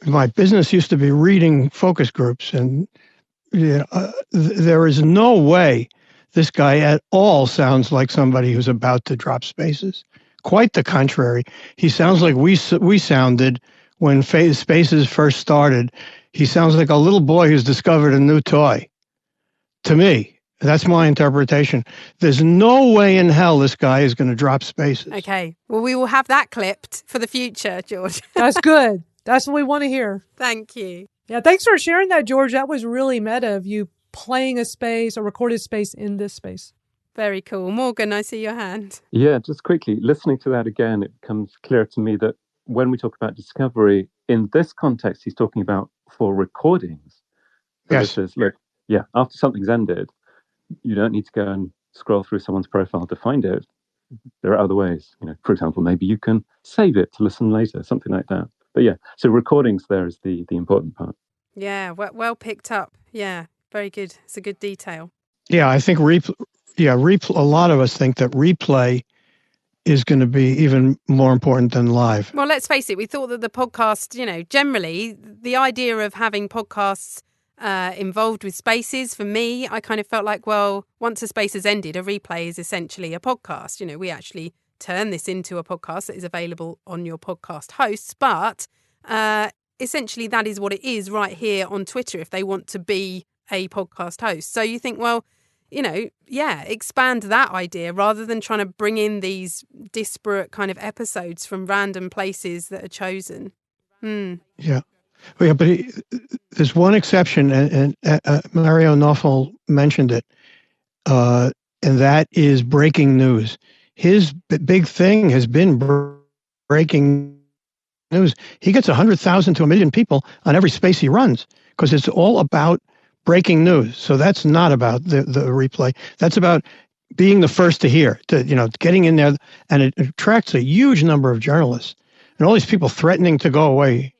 S5: my business used to be reading focus groups, and there is no way this guy at all sounds like somebody who's about to drop Spaces. Quite the contrary. He sounds like we sounded when Spaces first started. He sounds like a little boy who's discovered a new toy. To me, that's my interpretation. There's no way in hell this guy is going to drop Spaces.
S2: Okay. Well, we will have that clipped for the future, George.
S1: That's good. That's what we want to hear.
S2: Thank you.
S1: Yeah, thanks for sharing that, George. That was really meta of you playing a space, a recorded space in this space.
S2: Very cool. Morgan, I see your hand.
S3: Yeah, just quickly, listening to that again, it becomes clear to me that when we talk about discovery, in this context, he's talking about for recordings. So
S5: yes.
S3: This is, look, after something's ended, you don't need to go and scroll through someone's profile to find it. There are other ways. For example, maybe you can save it to listen later, something like that. But so recordings there is the important part.
S2: Yeah, well picked up. Yeah, very good. It's a good detail.
S5: Yeah, I think a lot of us think that replay is going to be even more important than live.
S2: Well, let's face it. We thought that the podcast, generally the idea of having podcasts involved with spaces, for me, I kind of felt like, well, once a space has ended, a replay is essentially a podcast. We actually turn this into a podcast that is available on your podcast hosts, but essentially that is what it is right here on Twitter if they want to be a podcast host. So you think, well, expand that idea rather than trying to bring in these disparate kind of episodes from random places that are chosen.
S5: Yeah. Well, but there's one exception, and Mario Knopfel mentioned it, and that is breaking news. His big thing has been breaking news. He gets 100,000 to 1 million people on every space he runs because it's all about breaking news. So that's not about the replay. That's about being the first to hear, getting in there, and it attracts a huge number of journalists and all these people threatening to go away.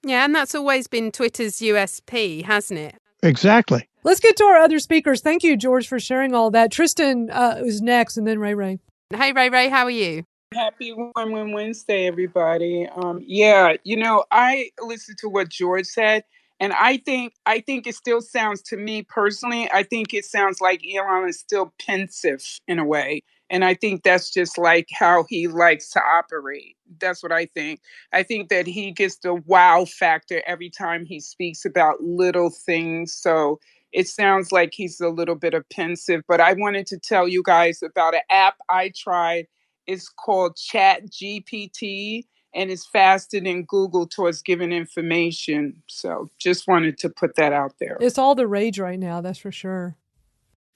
S2: Yeah, and that's always been Twitter's USP, hasn't it?
S5: Exactly.
S1: Let's get to our other speakers. Thank you, George, for sharing all that. Tristan is next, and then Ray Ray.
S2: Hey, Ray Ray, how are you?
S10: Happy Wednesday, everybody. I listened to what George said, and I think it still sounds, to me personally, I think it sounds like Elon is still pensive in a way. And I think that's just like how he likes to operate. That's what I think. I think that he gets the wow factor every time he speaks about little things. So it sounds like he's a little bit of pensive. But I wanted to tell you guys about an app I tried. It's called Chat GPT. and is faster than Google towards giving information. So just wanted to put that out there.
S1: It's all the rage right now, that's for sure.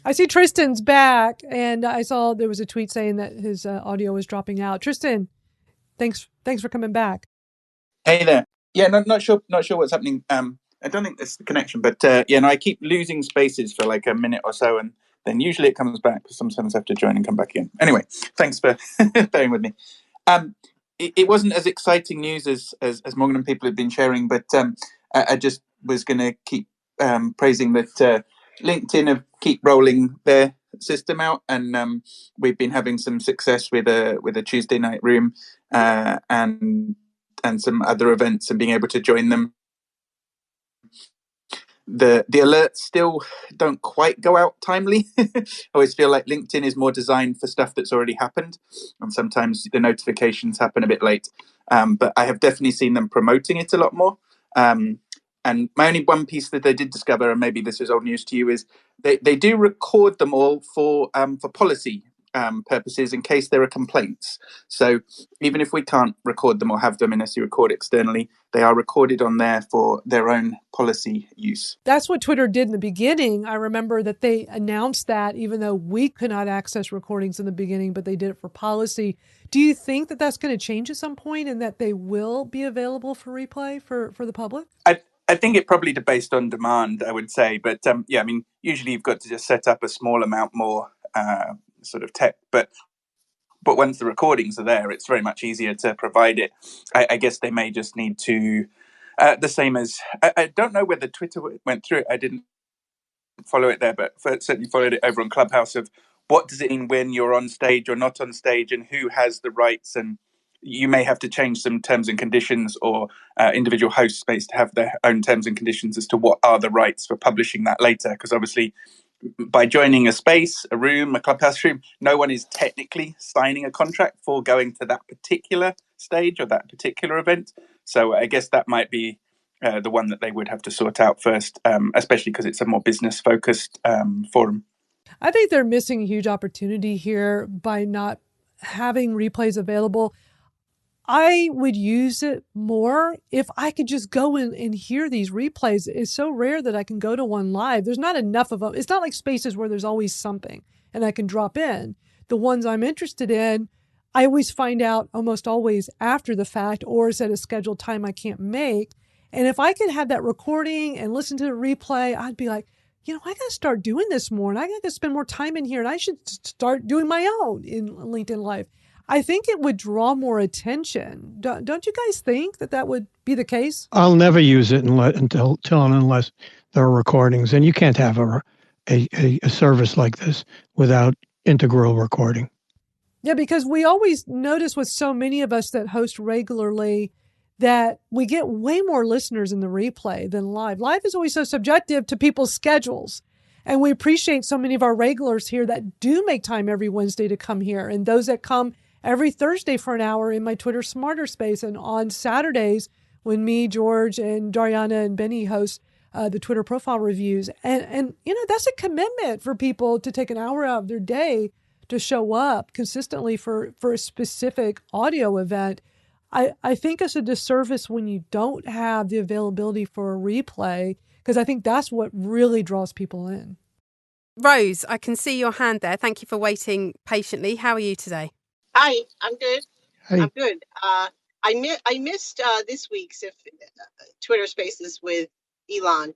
S1: I see Tristan's back, and I saw there was a tweet saying that his audio was dropping out. Tristan, thanks for coming back.
S11: Hey there. Yeah, not sure what's happening. I don't think it's the connection, but I keep losing spaces for like a minute or so, and then usually it comes back. Sometimes I have to join and come back in. Anyway, thanks for bearing with me. It wasn't as exciting news as Morgan and people have been sharing, but I just was going to keep praising that LinkedIn keep rolling their system out, and we've been having some success with a Tuesday night room and some other events, and being able to join them. The alerts still don't quite go out timely. I always feel like LinkedIn is more designed for stuff that's already happened, and sometimes the notifications happen a bit late. But I have definitely seen them promoting it a lot more. And my only one piece that I did discover, and maybe this is old news to you, is they do record them all for policy purposes in case there are complaints. So even if we can't record them or have them unless you record externally, they are recorded on there for their own policy use.
S1: That's what Twitter did in the beginning. I remember that they announced that even though we could not access recordings in the beginning, but they did it for policy. Do you think that that's going to change at some point and that they will be available for replay for the public?
S11: I think it probably based on demand, I would say. But usually you've got to just set up a small amount more sort of tech. But once the recordings are there, it's very much easier to provide it. I guess they may just need to, the same as, I don't know whether Twitter went through it. I didn't follow it there, but certainly followed it over on Clubhouse of what does it mean when you're on stage or not on stage, and who has the rights. And you may have to change some terms and conditions, or individual host space to have their own terms and conditions as to what are the rights for publishing that later. Because obviously, by joining a space, a room, a Clubhouse room, no one is technically signing a contract for going to that particular stage or that particular event. So I guess that might be the one that they would have to sort out first, especially because it's a more business-focused forum.
S1: I think they're missing a huge opportunity here by not having replays available. I would use it more if I could just go in and hear these replays. It's so rare that I can go to one live. There's not enough of them. It's not like Spaces where there's always something and I can drop in. The ones I'm interested in, I always find out almost always after the fact, or is at a scheduled time I can't make. And if I could have that recording and listen to the replay, I'd be like, I got to start doing this more, and I got to spend more time in here, and I should start doing my own in LinkedIn Live. I think it would draw more attention. Don't you guys think that would be the case?
S5: I'll never use it until unless there are recordings, and you can't have a service like this without integral recording.
S1: Yeah, because we always notice with so many of us that host regularly that we get way more listeners in the replay than live. Live is always so subjective to people's schedules. And we appreciate so many of our regulars here that do make time every Wednesday to come here, and those that come every Thursday for an hour in my Twitter Smarter Space, and on Saturdays when me, George, and Dariana and Benny host the Twitter profile reviews. And that's a commitment for people to take an hour out of their day to show up consistently for a specific audio event. I think it's a disservice when you don't have the availability for a replay, because I think that's what really draws people in.
S2: Rose, I can see your hand there. Thank you for waiting patiently. How are you today?
S12: Hi, I'm good.
S5: Hey.
S12: I'm good. I missed this week's Twitter Spaces with Elon,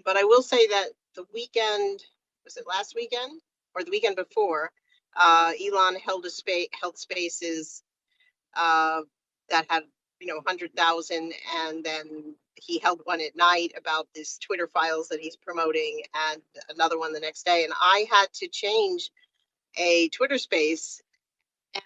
S12: but I will say that the weekend, was it last weekend or the weekend before, Elon held spaces that had 100,000, and then he held one at night about this Twitter files that he's promoting, and another one the next day. And I had to change a Twitter space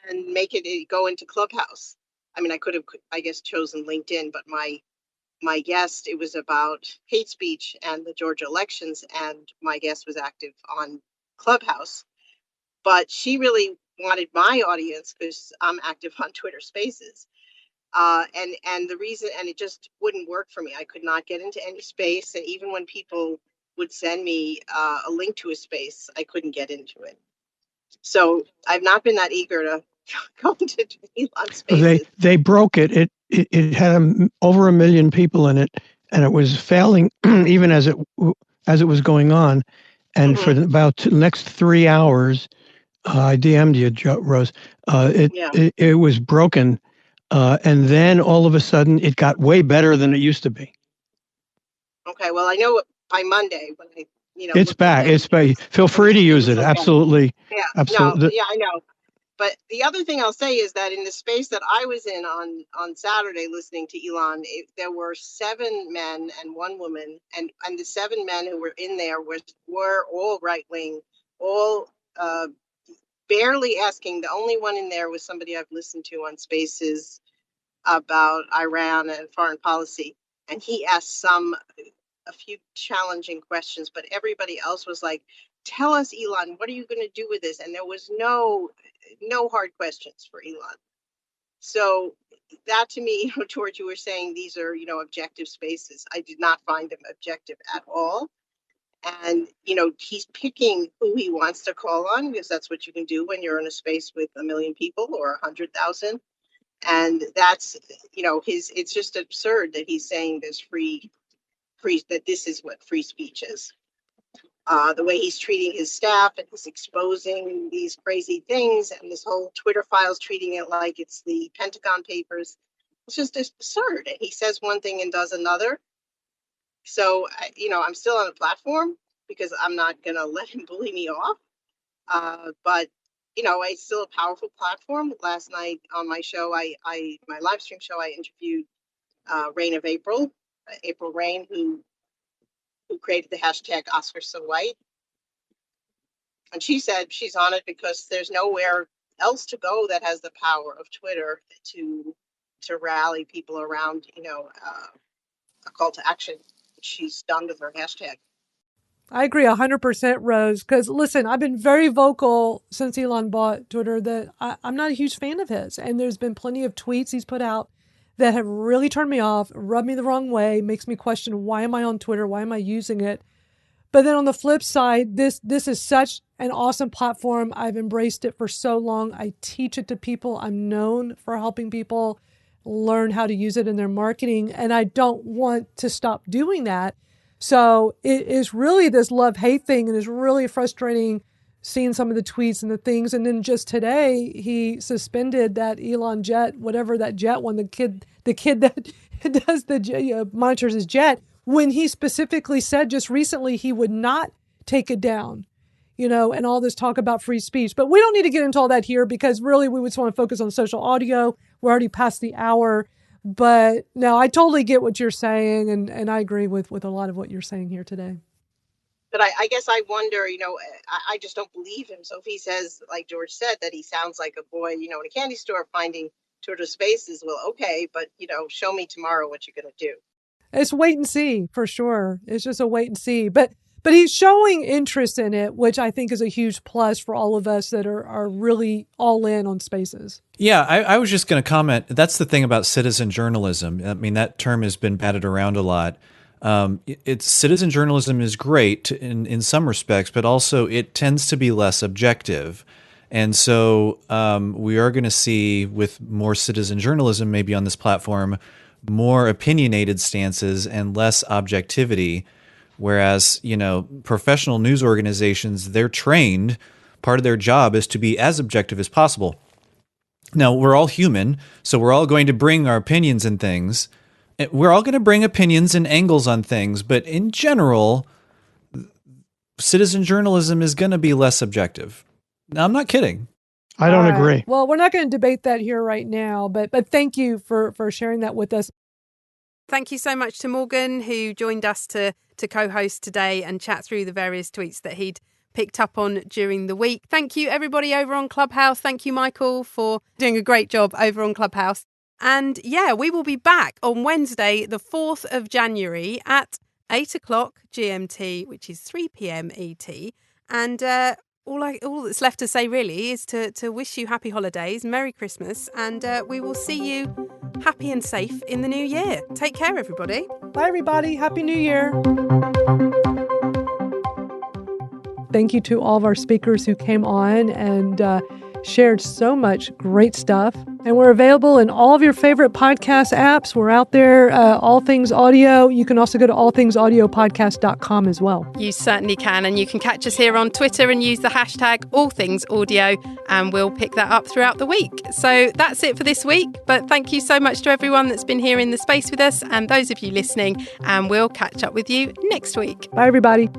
S12: and make it go into Clubhouse. I mean, I could have, I guess, chosen LinkedIn, but my guest, it was about hate speech and the Georgia elections, and my guest was active on Clubhouse. But she really wanted my audience because I'm active on Twitter Spaces. And the reason, and it just wouldn't work for me. I could not get into any space. And even when people would send me a link to a space, I couldn't get into it. So I've not been that eager to going to Elon Spaces.
S5: They broke it. It had over 1 million people in it, and it was failing even as it was going on. And for about the next 3 hours, I DM'd you, Rose. It was broken, and then all of a sudden, it got way better than it used to be.
S12: Okay, well, I know by Monday when I,
S5: it's back. It's back. Feel free to use it. Absolutely.
S12: Yeah.
S5: Absolutely.
S12: No, yeah, I know. But the other thing I'll say is that in the space that I was in on Saturday listening to Elon, there were 7 men and 1 woman, and the 7 men who were in there were all right wing, all barely asking. The only one in there was somebody I've listened to on Spaces about Iran and foreign policy, and he asked a few challenging questions, but everybody else was like, tell us, Elon, what are you going to do with this? And there was no hard questions for Elon. So that to me, George, you were saying these are, objective spaces. I did not find them objective at all. And, he's picking who he wants to call on, because that's what you can do when you're in a space with 1 million people or 100,000. And that's, it's just absurd that he's saying there's that this is what free speech is. The way he's treating his staff, and he's exposing these crazy things, and this whole Twitter files treating it like it's the Pentagon Papers. It's just absurd. And he says one thing and does another. So, I'm still on a platform because I'm not going to let him bully me off. But, it's still a powerful platform. Last night on my show, my live stream show, I interviewed Rain of April Rain, who created the hashtag Oscar So White. And she said she's on it because there's nowhere else to go that has the power of Twitter to rally people around, a call to action. She's done with her hashtag.
S1: I agree 100%, Rose, because listen, I've been very vocal since Elon bought Twitter that I'm not a huge fan of his. And there's been plenty of tweets he's put out that have really turned me off, rubbed me the wrong way, makes me question, why am I on Twitter? Why am I using it? But then on the flip side, this is such an awesome platform. I've embraced it for so long. I teach it to people. I'm known for helping people learn how to use it in their marketing, and I don't want to stop doing that. So it is really this love-hate thing, and it's really frustrating seeing some of the tweets and the things. And then just today, he suspended that Elon jet, whatever that jet one, the kid that does the monitors his jet, when he specifically said just recently he would not take it down, and all this talk about free speech. But we don't need to get into all that here because really we just want to focus on social audio. We're already past the hour. But no, I totally get what you're saying, and I agree with a lot of what you're saying here today.
S12: But I guess I wonder, I just don't believe him. So if he says, like George said, that he sounds like a boy, in a candy store finding Twitter Spaces, well, okay, but, show me tomorrow what you're going to do.
S1: It's wait and see, for sure. It's just a wait and see. But he's showing interest in it, which I think is a huge plus for all of us that are really all in on Spaces.
S4: Yeah, I was just going to comment. That's the thing about citizen journalism. I mean, that term has been batted around a lot. Citizen journalism is great in some respects, but also it tends to be less objective. And so we are going to see with more citizen journalism, maybe on this platform, more opinionated stances and less objectivity. Whereas, professional news organizations, they're trained, part of their job is to be as objective as possible. Now, we're all human, so we're all going to bring our opinions and things. We're all going to bring opinions and angles on things, but in general, citizen journalism is going to be less objective. Now, I'm not kidding.
S5: I don't agree.
S1: Well, we're not going to debate that here right now, but thank you for sharing that with us.
S2: Thank you so much to Morgan, who joined us to co-host today and chat through the various tweets that he'd picked up on during the week. Thank you, everybody over on Clubhouse. Thank you, Michael, for doing a great job over on Clubhouse. And yeah, we will be back on Wednesday, the 4th of January at 8 o'clock GMT, which is 3 p.m. ET. And all that's left to say really is to wish you happy holidays, Merry Christmas, and we will see you happy and safe in the new year. Take care, everybody.
S1: Bye, everybody. Happy New Year. Thank you to all of our speakers who came on and shared so much great stuff. And we're available in all of your favorite podcast apps. We're out there, All Things Audio. You can also go to allthingsaudiopodcast.com as well.
S2: You certainly can. And you can catch us here on Twitter and use the hashtag AllThingsAudio, and we'll pick that up throughout the week. So that's it for this week. But thank you so much to everyone that's been here in the space with us and those of you listening. And we'll catch up with you next week.
S1: Bye, everybody.